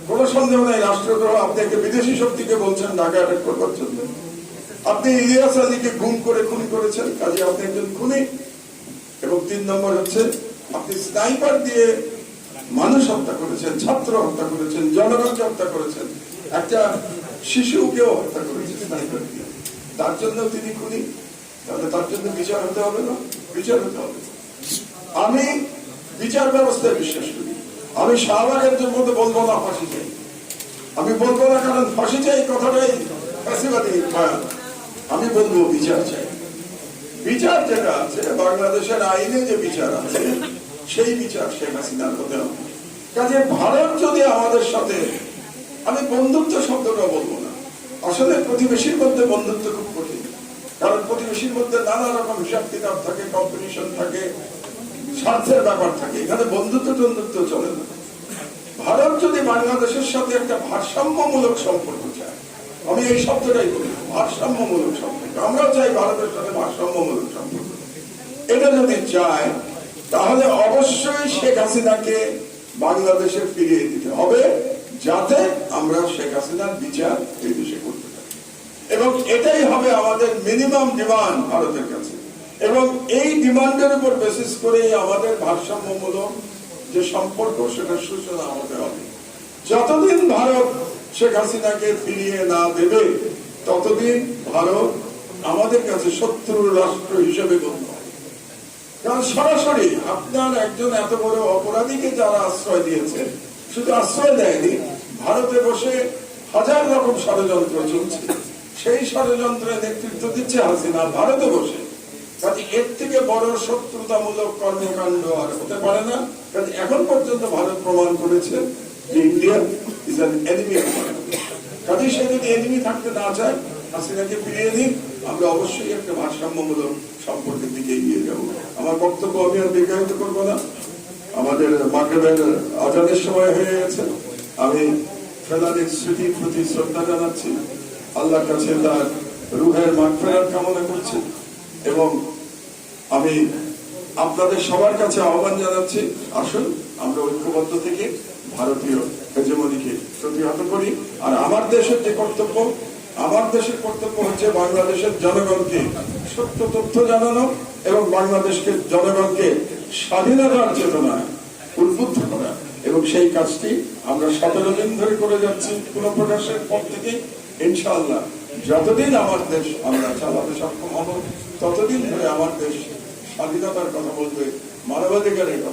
কোন সন্দেহ নাই রাষ্ট্রদ্রোহ। আপনি একটা বিদেশি শক্তিকে বলছেন ঢাকা অ্যাটাক করবার জন্য। আপনি ইলিয়াস আলীকে গুম করে খুন করেছেন, কাজে আপনি একজন খুনি। এবং 3 নম্বর হচ্ছে আপনি স্নাইপার দিয়ে মানুষ হত্যা করেছেন, ছাত্র হত্যা করেছেন, জনগণকে হত্যা করেছেন, একটা শিশুকেও হত্যা করেছেন স্নাইপার দিয়ে। তার জন্য তিনি খুনি, তাহলে তার জন্য বিচার হতে হবে না? বিচার হতে হবে। আমি বিচার ব্যবস্থায় বিশ্বাস করি। আমি শাহবাগের মতো বলবো না ফাঁসি চাই, আমি বলবো না, কারণ ফাঁসি চাই কথাটাই ফ্যাসিবাদী বয়ান। আমি বলবো বিচার চাই। বিচার যেটা আছে বাংলাদেশের আইনে, যে বিচার আছে সেই বিচার শেখ হাসিনার হতে হবে। কাজে ভারত যদি আমাদের সাথে, আমি বন্ধুত্ব শব্দটা বলবো না, আসলে প্রতিবেশীর মধ্যে বন্ধুত্ব খুব কঠিন, কারণ প্রতিবেশীর মধ্যে নানা রকম হিসাব কিতাব থাকে, কম্পিটিশন থাকে, স্বার্থের ব্যাপার থাকে। এখানে বন্ধুত্ব টন্ধুত্ব চলে না। ভারত যদি বাংলাদেশের সাথে একটা ভারসাম্যমূলক সম্পর্ক চায়, আমি এই শব্দটাই বলি, ভারসাম্যমূলক সম্পর্ক। আমরাও চাই ভারতের সাথে ভারসাম্যমূলক সম্পর্ক। এটা যদি চায় তাহলে অবশ্যই শেখ হাসিনাকে বাংলাদেশে ফিরিয়ে দিতে হবে, যাতে আমরা শেখ হাসিনার বিচার এই দেশে করতে পারি। এবং এটাই হবে আমাদের মিনিমাম ডিমান্ড ভারতের কাছে। এবং এই ডিমান্ডের উপর বেসিস করে আমাদের ভারসাম্যমূলক যে সম্পর্ক, সেটার সূচনা হতে হবে। যতদিন ভারত শেখ হাসিনাকে ফিরিয়ে না দেবে, ততদিন ভারত আমাদের কাছে শত্রু রাষ্ট্র হিসেবে গণ্য হবে। কারণ সরাসরি আপনার একজন এত বড় অপরাধীকে যারা আশ্রয় দিয়েছে, শুধু আশ্রয় দেয়নি, ভারতে বসে হাজার রকম ষড়যন্ত্র চলছে, সেই ষড়যন্ত্রের নেতৃত্ব দিচ্ছে হাসিনা ভারতে বসে। কাজে এর থেকে বড় শত্রুতামূলক কর্মকাণ্ড আর হতে পারে না। কাজে এখন পর্যন্ত ভারত প্রমাণ করেছে যে India is an enemy of Bharat. কাজে সে যদি এনিমি থাকতে না চায়, হাসিনাকে ফিরিয়ে দিন, আমরা অবশ্যই একটা ভারসাম্যমূলক সম্পর্কের দিকে এগিয়ে যাব। আমার বক্তব্য আমি আর দীর্ঘায়িত করবো না। আমাদের মাগরিবের আজানের সময় হয়ে গেছে। আমি ফেলানির স্মৃতির প্রতি শ্রদ্ধা জানাচ্ছি, আল্লাহর কাছে তার রুহের মাগফিরাত কামনা করছি। এবং আমি আপনাদের সবার কাছে আহ্বান জানাচ্ছি, আসুন আমরা ঐক্যবদ্ধ থেকে ভারতীয় হেজেমনিকে প্রতিহত করি। আর আমার দেশের যে কর্তব্য, আমার দেশের কর্তব্য হচ্ছে বাংলাদেশের জনগণকে সত্য তথ্য জানানো এবং বাংলাদেশকে জনগণকে স্বাধীনতার চেতনায় উদ্বুদ্ধ করা। এবং সেই কাজটি আমরা 17 দিন ধরে করে যাচ্ছি পুনঃপ্রকাশের পর থেকে। ইনশাআল্লাহ যতদিন আমার দেশ আমরা চালাতে সক্ষম হব, ততদিন ধরে আমার দেশ স্বাধীনতার কথা বলবে, মানবাধিকারের কথা